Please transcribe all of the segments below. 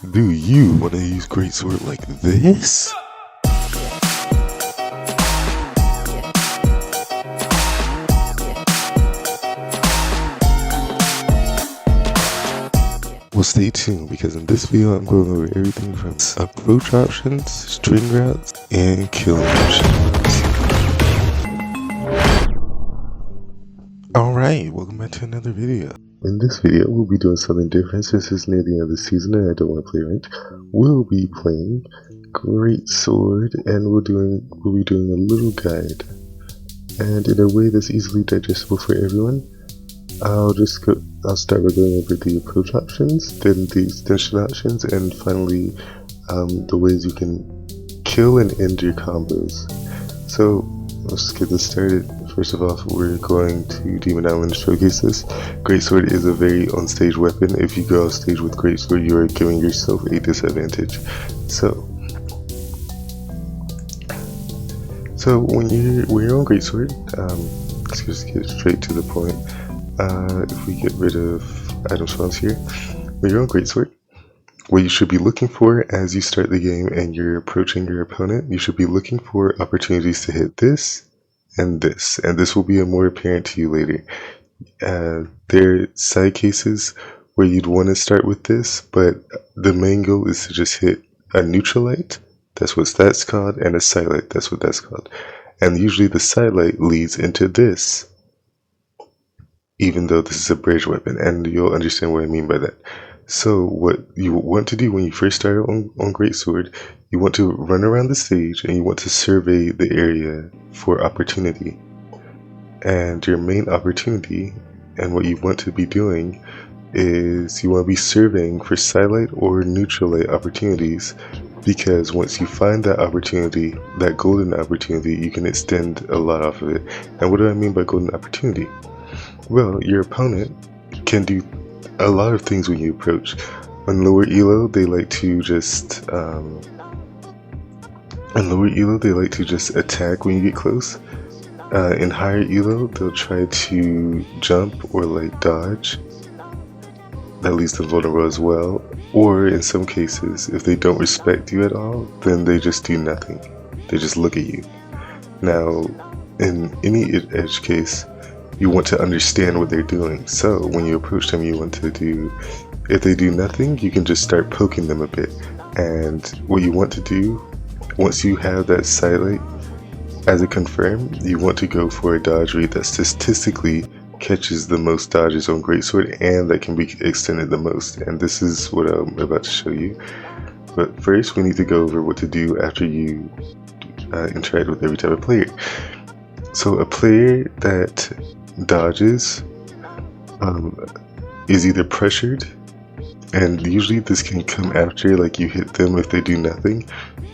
Do you want to use Greatsword like this? Well, stay tuned because in this video I'm going over everything from approach options, string routes, and killing options. Alright, welcome back to another video. In this video we'll be doing something different since it's near the end of the season and I don't want to play ranked. We'll be playing Greatsword and we'll be doing a little guide. And in a way that's easily digestible for everyone. I'll start by going over the approach options, then the extension options, and finally the ways you can kill and end your combos. So let's get this started. First of all, we're going to Demon Island to showcase this. Greatsword is a very on-stage weapon. If you go off stage with Greatsword, you are giving yourself a disadvantage. So when you're on Greatsword, let's just get straight to the point. If we get rid of item spawns here, when you're on Greatsword, what you should be looking for as you start the game and you're approaching your opponent, you should be looking for opportunities to hit this, and this will be more apparent to you later. There are side cases where you'd want to start with this, but the main goal is to just hit a neutralite, that's what that's called, and a sidelight, that's what that's called. And usually the sidelight leads into this, even though this is a bridge weapon, and you'll understand what I mean by that. So what you want to do when you first start on Greatsword, you want to run around the stage and you want to survey the area for opportunity. And your main opportunity, and what you want to be doing, is you want to be surveying for sidelight or neutralite opportunities, because once you find that opportunity, that golden opportunity, you can extend a lot off of it. And what do I mean by golden opportunity? Well, your opponent can do a lot of things when you approach. On lower elo, they like to just attack when you get close. In higher elo, they'll try to jump or like dodge. That leaves them vulnerable as well. Or in some cases, if they don't respect you at all, then they just do nothing. They just look at you. Now, in any edge case, you want to understand what they're doing. So when you approach them, you want to do, if they do nothing, you can just start poking them a bit. And what you want to do, once you have that sidelight as a confirm, you want to go for a dodge rate that statistically catches the most dodges on Greatsword and that can be extended the most. And this is what I'm about to show you. But first, we need to go over what to do after you interact with every type of player. So a player that dodges is either pressured, and usually this can come after like you hit them. If they do nothing,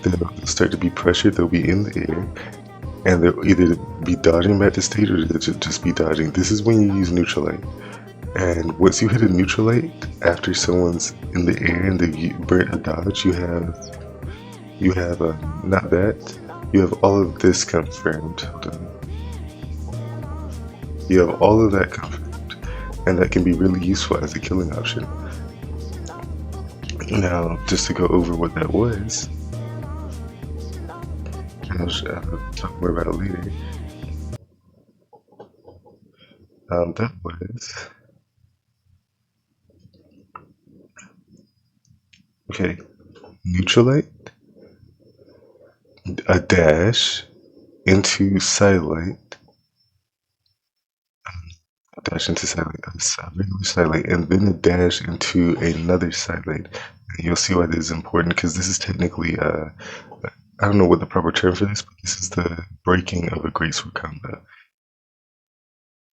they'll start to be pressured, they'll be in the air, and they'll either be dodging back to stage or they'll just be dodging. This is when you use neutralite, and once you hit a neutralite after someone's in the air and they burnt a dodge, you have not that, you have all of this confirmed. Hold on. You have all of that confirmed, and that can be really useful as a killing option. Now, just to go over what that was, and I'll talk more about it later. That was, okay, neutralite, a dash into sidelight, dash into sidelight, and then a dash into another sidelight. And you'll see why this is important, because this is technically, I don't know what the proper term for this, but this is the breaking of a Greatsword combo.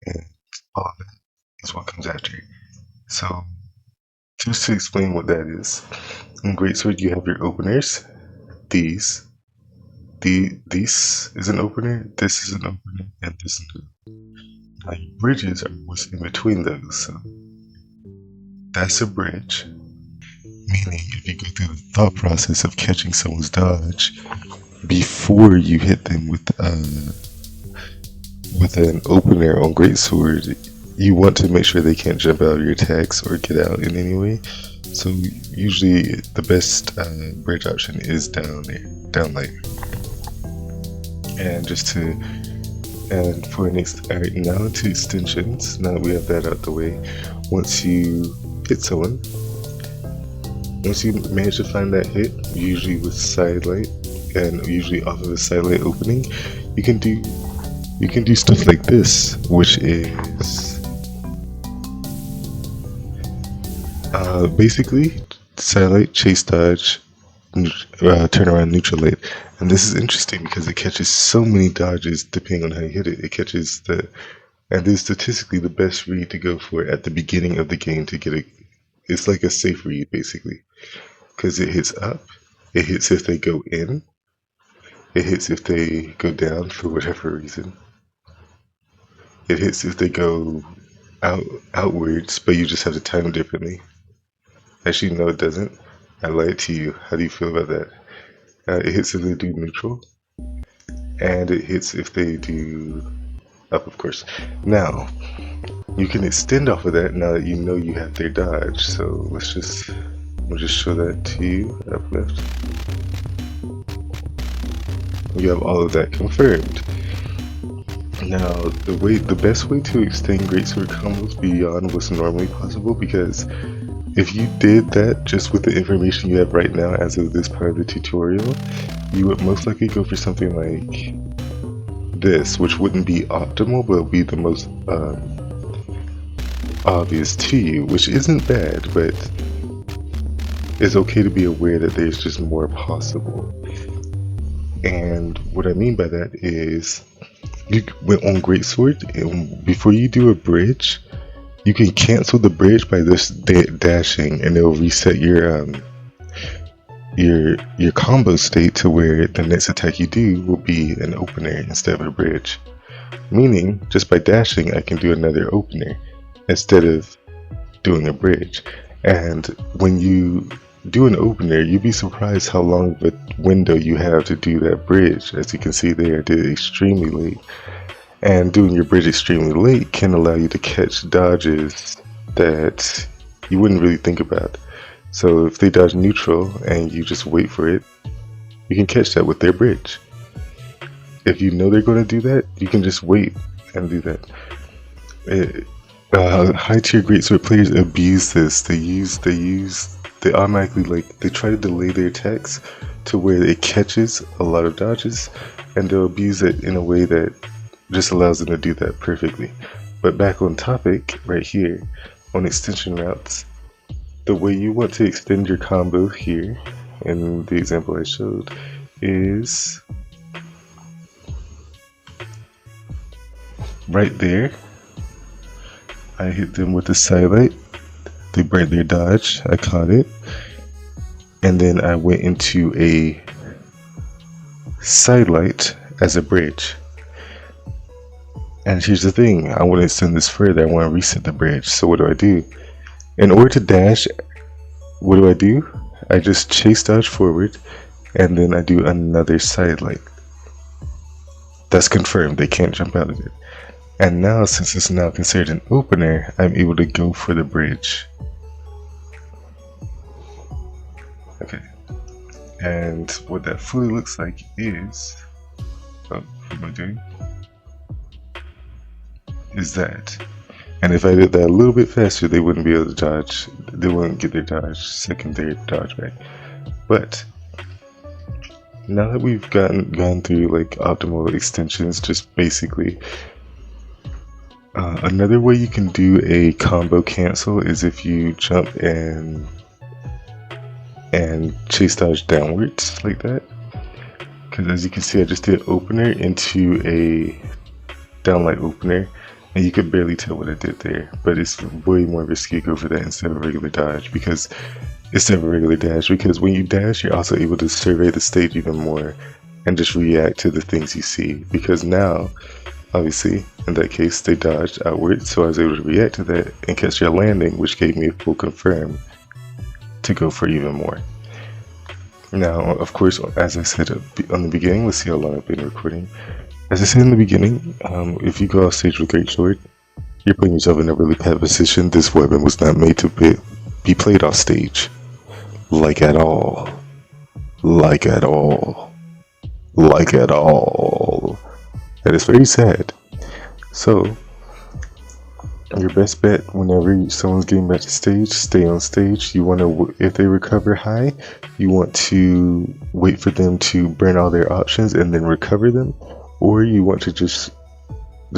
And all of that is what comes after. So, just to explain what that is, in Greatsword you have your openers, these. This is an opener, this is an opener, and this is an opener. Now your bridges are what's in between those, so that's a bridge, meaning if you go through the thought process of catching someone's dodge before you hit them with an opener on Greatsword, you want to make sure they can't jump out of your attacks or get out in any way. So usually the best bridge option is down there, down light. And for next, alright, now to extensions. Now that we have that out the way, once you hit someone, once you manage to find that hit, usually with side light, and usually off of a side light opening, you can do stuff like this, which is basically side light, chase dodge, turn around, neutral light. And this is interesting because it catches so many dodges depending on how you hit it. It catches and this is statistically the best read to go for at the beginning of the game to get it's like a safe read basically. Because it hits up, it hits if they go in, it hits if they go down for whatever reason. It hits if they go outwards, but you just have to time them differently. Actually, no, it doesn't. I lied to you. How do you feel about that? It hits if they do neutral, and it hits if they do up, of course. Now, you can extend off of that now that you know you have their dodge. So we'll just show that to you. Up left. You have all of that confirmed. Now, the best way to extend Greatsword combos beyond what's normally possible, because if you did that just with the information you have right now as of this part of the tutorial, you would most likely go for something like this, which wouldn't be optimal, but would be the most obvious to you, which isn't bad, but it's okay to be aware that there's just more possible. And what I mean by that is, on Greatsword, before you do a bridge, you can cancel the bridge by this dashing, and it'll reset your combo state to where the next attack you do will be an opener instead of a bridge. Meaning, just by dashing, I can do another opener instead of doing a bridge. And when you do an opener, you'd be surprised how long of a window you have to do that bridge. As you can see there, I did it extremely late. And doing your bridge extremely late can allow you to catch dodges that you wouldn't really think about. So if they dodge neutral and you just wait for it, you can catch that with their bridge. If you know they're going to do that, you can just wait and do that. High tier Greatsword players abuse this. They automatically, they try to delay their attacks to where it catches a lot of dodges, and they'll abuse it in a way that just allows them to do that perfectly. But back on topic, right here, on extension routes, the way you want to extend your combo here, in the example I showed, is right there. I hit them with the side light, they break their dodge, I caught it, and then I went into a side light as a bridge. And here's the thing, I want to extend this further, I want to reset the bridge. So what do? In order to dash, what do? I just chase dodge forward, and then I do another side light. That's confirmed, they can't jump out of it. And now, since it's now considered an opener, I'm able to go for the bridge. Okay. And what that fully looks like is, what am I doing? Is that. And if I did that a little bit faster, they wouldn't be able to dodge. They wouldn't get their dodge, secondary dodge back. But now that we've gone through optimal extensions, just basically, another way you can do a combo cancel is if you jump and chase dodge downwards like that. Because as you can see, I just did opener into a downlight opener, and you could barely tell what I did there. But it's way more risky to go for that instead of a regular dodge, because when you dash, you're also able to survey the stage even more and just react to the things you see. Because now, obviously, in that case, they dodged outward, so I was able to react to that and catch their landing, which gave me a full confirm to go for even more. Now, of course, as I said on the beginning, let's see how long I've been recording. As I said in the beginning, if you go off stage with Greatsword, you're putting yourself in a really bad position. This weapon was not made to be played off stage. Like at all. Like at all. Like at all. That is very sad. So, your best bet whenever someone's getting back to stage, stay on stage. You want to, if they recover high, you want to wait for them to burn all their options and then recover them, or you want to just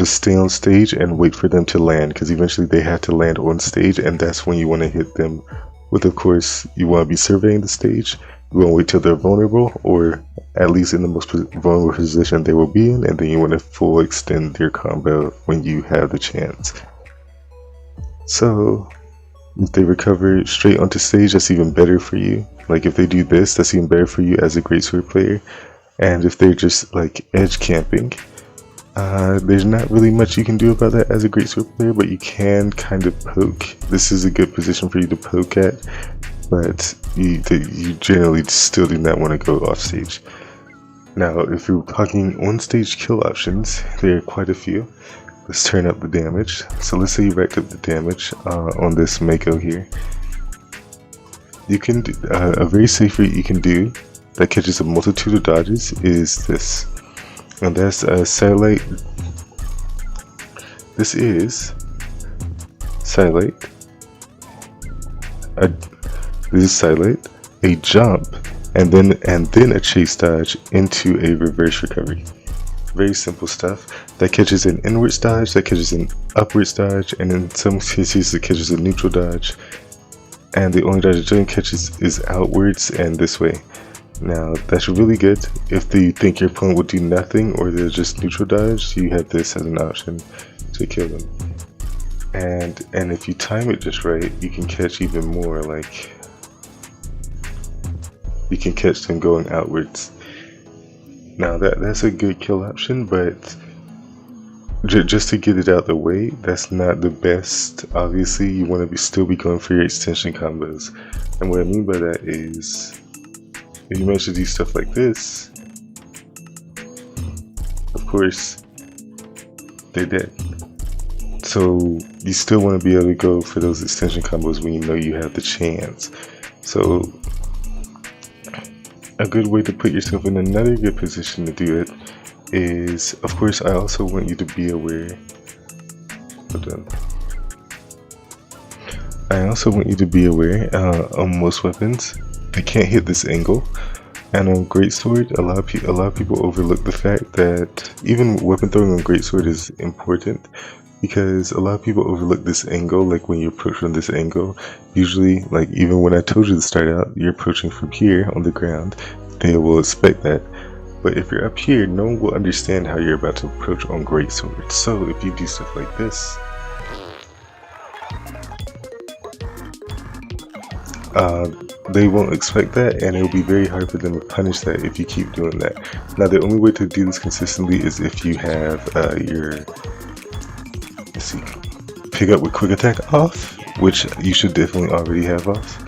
stay on stage and wait for them to land, because eventually they have to land on stage, and that's when you want to hit them with, of course, you want to be surveying the stage. You want to wait till they're vulnerable, or at least in the most vulnerable position they will be in, and then you want to full extend your combo when you have the chance. So, if they recover straight onto stage, that's even better for you. Like, if they do this, that's even better for you as a Greatsword player. And if they're just, like, edge camping, there's not really much you can do about that as a Greatsword player, but you can kind of poke. This is a good position for you to poke at, but you generally still do not want to go off stage. Now, if you're talking on-stage kill options, there are quite a few. Let's turn up the damage. So let's say you racked up the damage on this Mako here. You can do, a very safe rate you can do that catches a multitude of dodges is this, and that's a satellite. This is satellite. This is satellite, a jump, and then a chase dodge into a reverse recovery. Very simple stuff. That catches an inwards dodge, that catches an upwards dodge, and in some cases it catches a neutral dodge. And the only dodge it doesn't catch is outwards and this way. Now that's really good. If you think your opponent will do nothing or they're just neutral dodge, you have this as an option to kill them. And if you time it just right, you can catch even more. Like, you can catch them going outwards. Now that's a good kill option, but just to get it out the way, that's not the best. Obviously, you want to still be going for your extension combos. And what I mean by that is, if you manage to do stuff like this, of course, they're dead. So you still want to be able to go for those extension combos when you know you have the chance. So a good way to put yourself in another good position to do it is, of course, I also want you to be aware. Hold on. I also want you to be aware on most weapons, they can't hit this angle. And on Greatsword, a lot of people overlook the fact that even weapon throwing on Greatsword is important, because a lot of people overlook this angle. Like, when you approach from this angle, usually, like, even when I told you to start out, you're approaching from here on the ground, they will expect that. But if you're up here, no one will understand how you're about to approach on Greatsword. So if you do stuff like this, they won't expect that, and it'll be very hard for them to punish that if you keep doing that. Now, the only way to do this consistently is if you have your, let's see, pick up with quick attack off, which you should definitely already have off.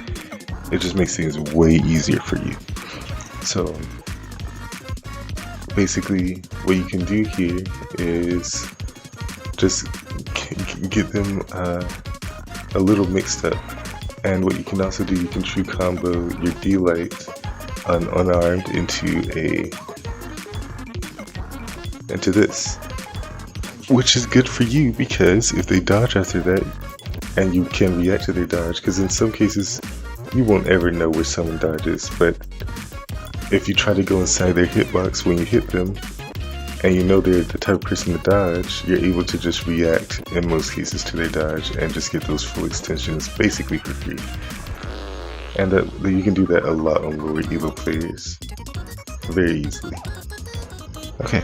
It just makes things way easier for you. So basically, what you can do here is just get them a little mixed up. And what you can also do, you can true combo your D-Light unarmed into this, which is good for you, because if they dodge after that, and you can react to their dodge, because in some cases you won't ever know where someone dodges, but if you try to go inside their hitbox when you hit them, and you know they're the type of person to dodge, you're able to just react in most cases to their dodge and just get those full extensions basically for free. And that you can do that a lot on lower elo players, very easily. Okay.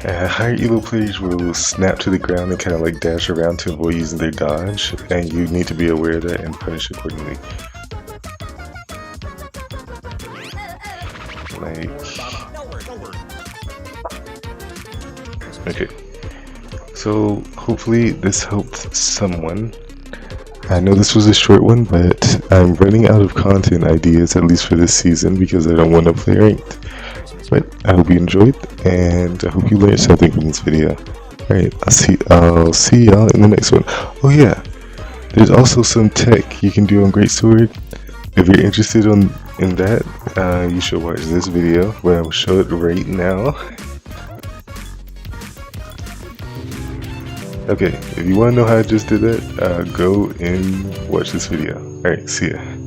Higher elo players will snap to the ground and kind of like dash around to avoid using their dodge, and you need to be aware of that and punish accordingly. Like, okay, so hopefully this helped someone. I know this was a short one, but I'm running out of content ideas, at least for this season, because I don't want to play ranked. But I hope you enjoyed, and I hope you learned something from this video. Alright, I'll see y'all in the next one. Oh yeah, There's also some tech you can do on Greatsword. If you're interested in that, you should watch this video, but I will show it right now. Okay, if you want to know how I just did that, go and watch this video. Alright, see ya.